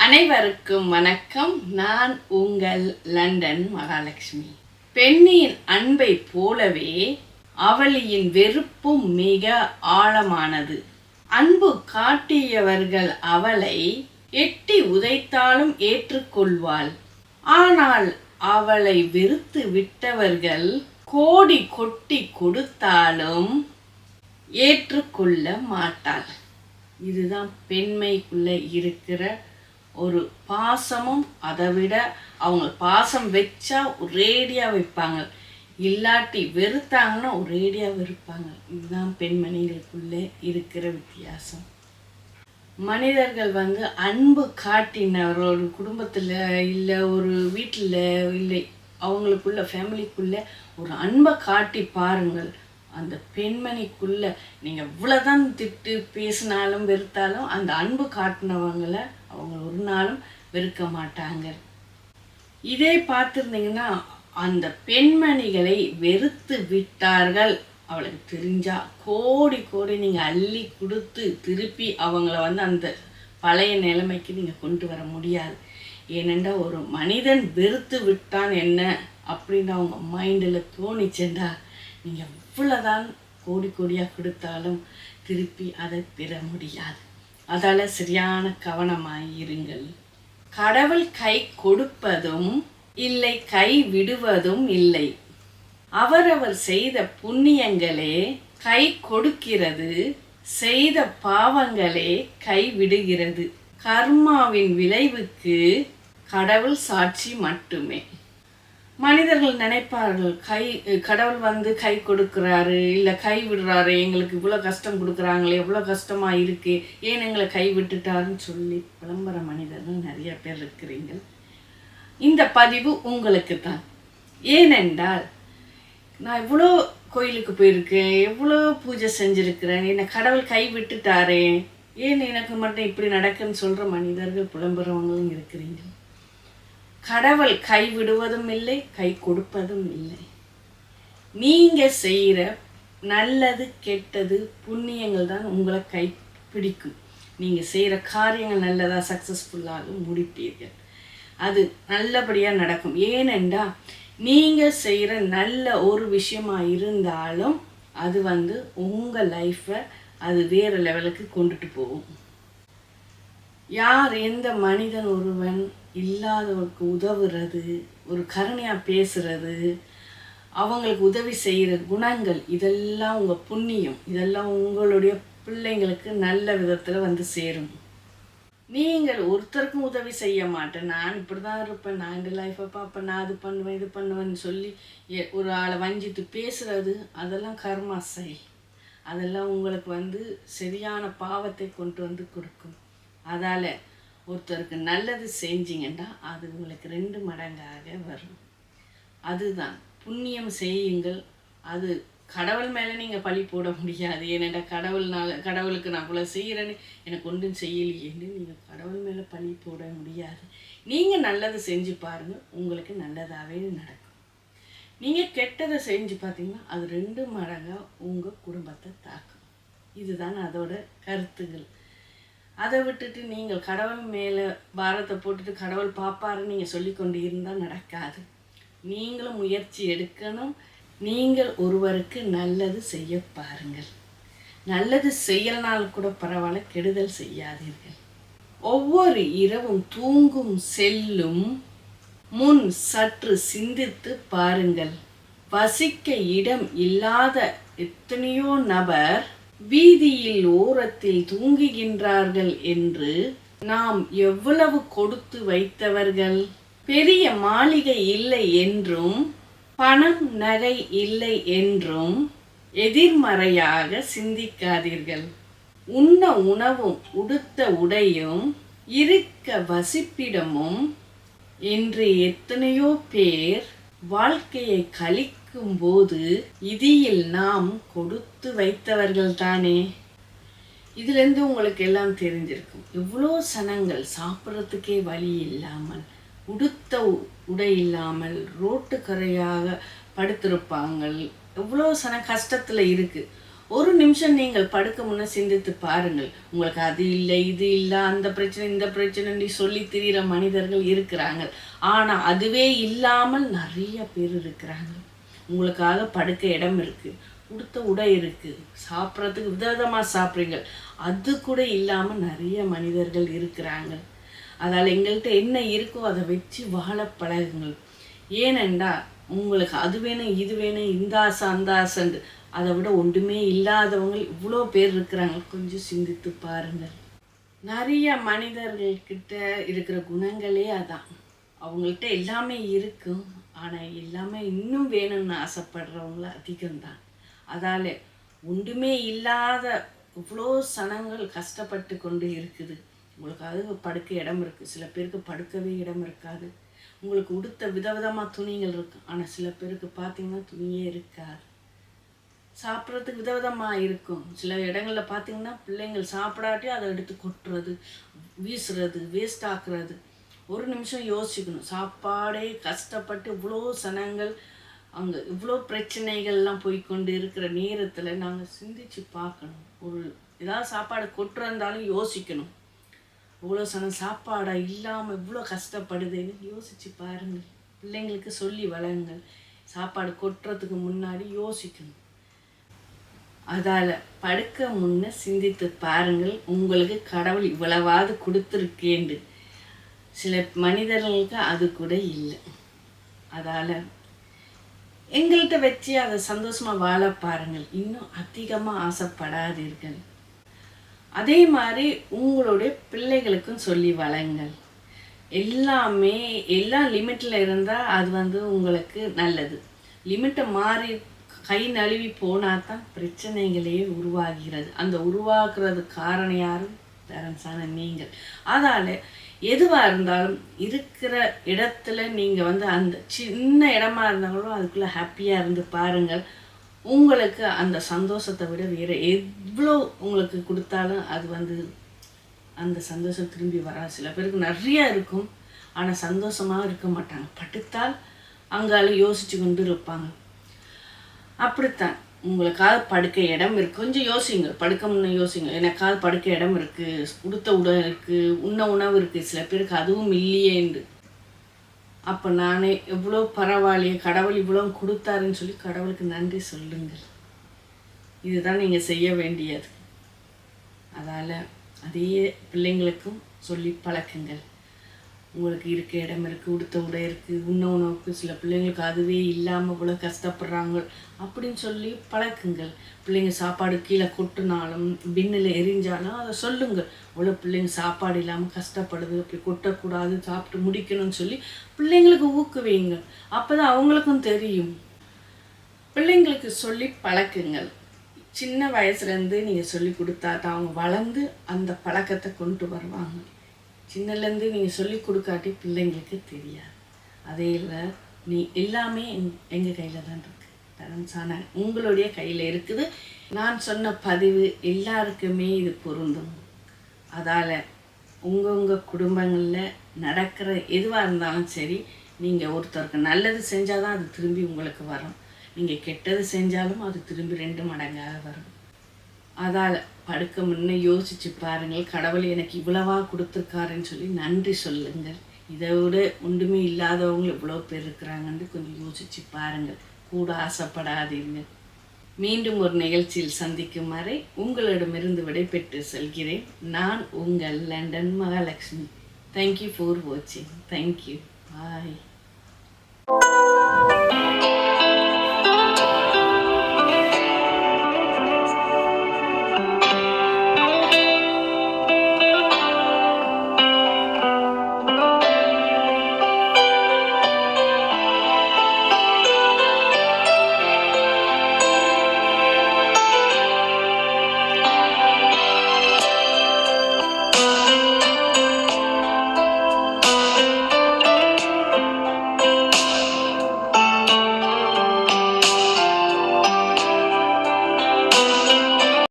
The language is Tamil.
அனைவருக்கும் வணக்கம். நான் உங்கள் லண்டன் மகாலட்சுமி. பெண்ணின் அன்பை போலவே அவளியின் வெறுப்பும் மிக ஆழமானது. அன்பு காட்டியவர்கள் அவளை எட்டி உதைத்தாலும் ஏற்றுக்கொள்வாள். ஆனால் அவளை வெறுத்து விட்டவர்கள் கோடி கொட்டி கொடுத்தாலும் ஏற்றுக்கொள்ள மாட்டாள். இதுதான் பெண்மைக்குள்ள இருக்கிற ஒரு பாசமும். அதை விட அவங்க பாசம் வச்சா ஒரேடியாக வைப்பாங்க, இல்லாட்டி வெறுத்தாங்கன்னா ஒரேடியாக வெறுப்பாங்க. இதுதான் பெண்மணிகளுக்குள்ளே இருக்கிற வித்தியாசம். மனிதர்கள் அன்பு காட்டினவர் ஒரு குடும்பத்தில் இல்லை, ஒரு வீட்டில் இல்லை, அவங்களுக்குள்ள ஃபேமிலிக்குள்ள ஒரு அன்பை காட்டி பாருங்கள். அந்த பெண்மணிக்குள்ள நீங்கள் எவ்வளோதான் திட்டு பேசினாலும் வெறுத்தாலும் அந்த அன்பு காட்டினவங்களை அவங்க ஒரு நாளும் வெறுக்க மாட்டாங்க. இதே பார்த்துருந்தீங்கன்னா அந்த பெண்மணிகளை வெறுத்து விட்டார்கள், அவளுக்கு தெரிஞ்சா கோடி கோடி நீங்கள் அள்ளி கொடுத்து திருப்பி அவங்கள அந்த பழைய நிலைமைக்கு நீங்கள் கொண்டு வர முடியாது. ஏனென்றால் ஒரு மனிதன் வெறுத்து விட்டான் என்ன அப்படின்னு அவங்க மைண்டில் தோணிச்சென்றா நீங்கள் எவ்வளோதான் கோடி கோடியாக கொடுத்தாலும் திருப்பி அதை பெற முடியாது. அதால் சரியான கவனமாயிருங்கள். கடவுள் கை கொடுப்பதும் இல்லை, கை விடுவதும் இல்லை. அவரவர் செய்த புண்ணியங்களே கை கொடுக்கிறது, செய்த பாவங்களே கை விடுகிறது. கர்மாவின் விளைவுக்கு கடவுள் சாட்சி மட்டுமே. மனிதர்கள் நினைப்பார்கள், கடவுள் கை கொடுக்குறாரு இல்லை கை விடுறாரு, எங்களுக்கு இவ்வளோ கஷ்டம் கொடுக்குறாங்களே, எவ்வளோ கஷ்டமாக இருக்கு, ஏன் எங்களை கை விட்டுட்டாருன்னு சொல்லி புலம்புற மனிதர்கள் நிறைய பேர் இருக்கிறீங்க. இந்த பதிவு உங்களுக்கு தான். ஏனென்றால் நான் இவ்வளோ கோயிலுக்கு போயிருக்கேன், எவ்வளோ பூஜை செஞ்சுருக்கிறேன், என்னை கடவுள் கை விட்டுட்டாரே, ஏன் எனக்கு மட்டும் இப்படி நடக்குன்னு சொல்கிற மனிதர்கள் புலம்புறவங்களும் இருக்கிறீங்க. கடவுள் கை விடுவதும் இல்லை, கை கொடுப்பதும் இல்லை. நீங்கள் செய்கிற நல்லது கெட்டது புண்ணியங்கள் தான் உங்களை கை பிடிக்கும். நீங்கள் செய்கிற காரியங்கள் நல்லதாக சக்ஸஸ்ஃபுல்லாக முடிப்பீர்கள், அது நல்லபடியாக நடக்கும். ஏனென்றால் நீங்கள் செய்கிற நல்ல ஒரு விஷயமாக இருந்தாலும் அது உங்கள் லைஃப்பை அது வேறு லெவலுக்கு கொண்டுட்டு போகும். யார் எந்த மனிதன் ஒருவன் இல்லாதவருக்கு உதவுறது, ஒரு கருணையாக பேசுறது, அவங்களுக்கு உதவி செய்கிற குணங்கள், இதெல்லாம் உங்கள் புண்ணியம். இதெல்லாம் உங்களுடைய பிள்ளைங்களுக்கு நல்ல விதத்தில் சேரும். நீங்கள் ஒருத்தருக்கும் உதவி செய்ய மாட்டேன், நான் இப்படி தான் இருப்பேன், நான் இந்த லைஃப்பை பார்ப்பேன், நான் அது பண்ணுவேன் இது பண்ணுவேன்னு சொல்லி ஒரு ஆளை வஞ்சித்து பேசுகிறது, அதெல்லாம் கர்மா செயல். அதெல்லாம் உங்களுக்கு சரியான பாவத்தை கொண்டு கொடுக்கும். அதால் ஒருத்தருக்கு நல்லது செஞ்சிங்கன்னா அது உங்களுக்கு 2 மடங்காக வரும். அதுதான் புண்ணியம் செய்யுங்கள். அது கடவுள் மேலே நீங்கள் பழி போட முடியாது. ஏன்னா கடவுளுக்கு நான் இவ்வளோ செய்கிறேன்னு எனக்கு ஒன்றும் செய்யலையேன்னு நீங்கள் கடவுள் மேலே பழி போட முடியாது. நீங்கள் நல்லது செஞ்சு பாருங்கள், உங்களுக்கு நல்லதாகவே நடக்கும். நீங்கள் கெட்டதை செஞ்சு பார்த்தீங்கன்னா அது 2 மடங்காக உங்கள் குடும்பத்தை தாக்கும். இதுதான் அதோட கருத்துகள். அதை விட்டுட்டு நீங்கள் கடவுள் மேலே பாரத்தை போட்டுட்டு கடவுள் பார்ப்பாருன்னு நீங்கள் சொல்லி கொண்டு இருந்தால் நடக்காது. நீங்களும் முயற்சி எடுக்கணும். நீங்கள் ஒருவருக்கு நல்லது செய்ய பாருங்கள். நல்லது செய்யலனாலும் கூட பரவாயில்ல, கெடுதல் செய்யாதீர்கள். ஒவ்வொரு இரவும் தூங்கும் செல்லும் முன் சற்று சிந்தித்து பாருங்கள். வசிக்க இடம் இல்லாத எத்தனையோ நபர் வீதியில் ஓரத்தில் தூங்குகின்றார்கள் என்று நாம் எவ்வளவு கொடுத்து வைத்தவர்கள். பெரிய மாளிகை இல்லை என்றும் பணம் நகை இல்லை என்றும் எதிர்மறையாக சிந்திக்காதீர்கள். உண்ண உணவும் உடுத்த உடையும் இருக்க வசிப்பிடமும் என்று எத்தனையோ பேர் வாழ்க்கையை கழிக்கும்போது இதில் நாம் கொடுத்து வைத்தவர்கள் தானே. இதுலேருந்து உங்களுக்கு எல்லாம் தெரிஞ்சிருக்கும். எவ்வளோ சனங்கள் சாப்பிட்றதுக்கே வழி இல்லாமல், உடுத்த உடை இல்லாமல் ரோட்டு கரையாக படுத்திருப்பாங்கள். எவ்வளோ கஷ்டத்தில் இருக்குது. ஒரு நிமிஷம் நீங்கள் படுக்க முன்னே சிந்தித்து பாருங்கள். உங்களுக்கு அது இல்லை, இது இல்லை, அந்த பிரச்சனை, இந்த பிரச்சனை சொல்லி திரிகிற மனிதர்கள் இருக்கிறாங்க. ஆனால் அதுவே இல்லாமல் நிறைய பேர் இருக்கிறாங்க. உங்களுக்காக படுக்க இடம் இருக்குது, உடுத்த உடை இருக்குது, சாப்பிட்றதுக்கு விதவிதமாக சாப்பிட்றீங்க, அது கூட இல்லாமல் நிறைய மனிதர்கள் இருக்கிறாங்க. அதால் எங்கள்கிட்ட என்ன இருக்கோ அதை வச்சு வாழ பழகுங்கள். ஏனென்றா உங்களுக்கு அது வேணும், இது வேணும், இந்த ஆசை, அந்த ஆசைன்னு அதை விட ஒன்றுமே இல்லாதவங்க இவ்வளோ பேர் இருக்கிறாங்க. கொஞ்சம் சிந்தித்து பாருங்கள். நிறைய மனிதர்கள்கிட்ட இருக்கிற குணங்களே அதான். அவங்கள்ட்ட எல்லாமே இருக்கும், ஆனால் எல்லாமே இன்னும் வேணும்னு ஆசைப்படுறவங்கள அதிகம்தான். அதால் ஒன்றுமே இல்லாத இவ்வளோ சனங்கள் கஷ்டப்பட்டு கொண்டு இருக்குது. உங்களுக்கு அது படுக்க இடம் இருக்குது, சில பேருக்கு படுக்கவே இடம் இருக்காது. உங்களுக்கு உடுத்த விதவிதமாக துணிகள் இருக்குது, ஆனால் சில பேருக்கு பார்த்திங்கன்னா துணியே இருக்காது. சாப்பிட்றதுக்கு விதவிதமாக இருக்கும். சில இடங்களில் பார்த்திங்கன்னா பிள்ளைங்கள் சாப்பிடாட்டியும் அதை எடுத்து கொட்டுறது, வீசுறது, வேஸ்ட் ஆக்குறது. ஒரு நிமிஷம் யோசிக்கணும். சாப்பாடே கஷ்டப்பட்டு இவ்வளோ சனங்கள் அங்கே இவ்வளோ பிரச்சனைகள்லாம் போய்கொண்டு இருக்கிற நேரத்தில் நாங்கள் சிந்திச்சு பார்க்கணும். ஒரு ஏதாவது சாப்பாடு கொட்டுறந்தாலும் யோசிக்கணும். இவ்வளோ சனம் சாப்பாடாக இல்லாமல் இவ்வளோ கஷ்டப்படுதுன்னு யோசித்து பாருங்கள். பிள்ளைங்களுக்கு சொல்லி வளருங்கள். சாப்பாடு கொட்டுறதுக்கு முன்னாடி யோசிக்கணும். அதால் படுக்க முன்னே சிந்தித்து பாருங்கள். உங்களுக்கு கடவுள் இவ்வளவாவது கொடுத்துருக்கேண்டு. சில மனிதர்களுக்கு அது கூட இல்லை. அதால் எங்கள்கிட்ட வச்சு அதை சந்தோஷமாக வாழ பாருங்கள். இன்னும் அதிகமாக ஆசைப்படாதீர்கள். அதே மாதிரி உங்களுடைய பிள்ளைகளுக்கும் சொல்லி வளங்கள். எல்லாமே எல்லாம் லிமிட்டில் இருந்தால் அது உங்களுக்கு நல்லது. லிமிட்டை மாறி கை நழுவி போனால் தான் பிரச்சனைகளே உருவாகிறது. அந்த உருவாக்குறது காரணம் யாரும்? பேரண்ட்ஸான நீங்கள். அதால் எதுவாக இருந்தாலும் இருக்கிற இடத்துல நீங்கள் அந்த சின்ன இடமா இருந்தாலும் அதுக்குள்ளே ஹாப்பியாக இருந்து பாருங்கள். உங்களுக்கு அந்த சந்தோஷத்தை விட வேறு எவ்வளோ உங்களுக்கு கொடுத்தாலும் அது அந்த சந்தோஷம் திரும்பி வராது. சில பேருக்கு நிறையா இருக்கும், ஆனால் சந்தோஷமாக இருக்க மாட்டாங்க. படுத்தால் அங்கால யோசித்து கொண்டு இருப்பாங்க. அப்படித்தான் உங்களுக்காக படுக்க இடம் இருக்குது. கொஞ்சம் யோசிங்க, படுக்க முன்னே யோசிங்க. எனக்காக படுக்க இடம் இருக்குது, உடுத்த உடை இருக்குது, உணவு இருக்குது. சில பேருக்கு அதுவும் இல்லையேண்டு. அப்போ நானே எவ்வளோ பரவாயில்லையே, கடவுள் இவ்வளோ கொடுத்தாருன்னு சொல்லி கடவுளுக்கு நன்றி சொல்லுங்கள். இதுதான் நீங்கள் செய்ய வேண்டியது. அதால் அதையே பிள்ளைங்களுக்கும் சொல்லி பழக்குங்கள். உங்களுக்கு இருக்க இடம் இருக்குது, உடுத்த உடை இருக்குது, உணவுக்கு சில பிள்ளைங்களுக்கு அதுவே இல்லாமல் இவ்வளோ கஷ்டப்படுறாங்க அப்படின்னு சொல்லி பழக்குங்கள். பிள்ளைங்க சாப்பாடு கீழே கொட்டினாலும் பின்னில் எரிஞ்சாலும் அதை சொல்லுங்கள். இவ்வளோ பிள்ளைங்க சாப்பாடு இல்லாமல் கஷ்டப்படுது, அப்படி கொட்டக்கூடாது, சாப்பிட்டு முடிக்கணும்னு சொல்லி பிள்ளைங்களுக்கு ஊக்குவீங்க. அப்போ தான் அவங்களுக்கும் தெரியும். பிள்ளைங்களுக்கு சொல்லி பழக்குங்கள். சின்ன வயசுலேருந்து நீங்கள் சொல்லி கொடுத்தா தான் அவங்க வளர்ந்து அந்த பழக்கத்தை கொண்டு வருவாங்க. சின்னலேருந்து நீங்கள் சொல்லி கொடுக்காட்டி பிள்ளைங்களுக்கு தெரியாது. அதே இல்லை, நீ எல்லாமே எங்கள் கையில் தான் இருக்குது. பேரண்ட்ஸான உங்களுடைய கையில் இருக்குது. நான் சொன்ன பதிவு எல்லாருக்குமே இது பொருந்தும். அதால் உங்கள் குடும்பங்களில் நடக்கிற எதுவாக இருந்தாலும் சரி, நீங்கள் ஒருத்தருக்கு நல்லது செஞ்சால் தான் அது திரும்பி உங்களுக்கு வரும். நீங்கள் கெட்டது செஞ்சாலும் அது திரும்பி 2 மடங்காக வரும். அதால் படுக்க முன்னே யோசித்து பாருங்கள். கடவுள் எனக்கு இவ்வளவா கொடுத்துருக்காருன்னு சொல்லி நன்றி சொல்லுங்கள். இதை விட ஒன்றுமே இல்லாதவங்க எவ்வளோ பேர் இருக்கிறாங்கன்னு கொஞ்சம் யோசித்து பாருங்கள். கூட ஆசைப்படாதீங்க. மீண்டும் ஒரு நிகழ்ச்சியில் சந்திக்கும் வரை உங்களிடமிருந்து விடைபெற்று செல்கிறேன். நான் உங்கள் லண்டன் மகாலட்சுமி. தேங்க்யூ ஃபார் வாட்சிங். தேங்க்யூ. பாய்.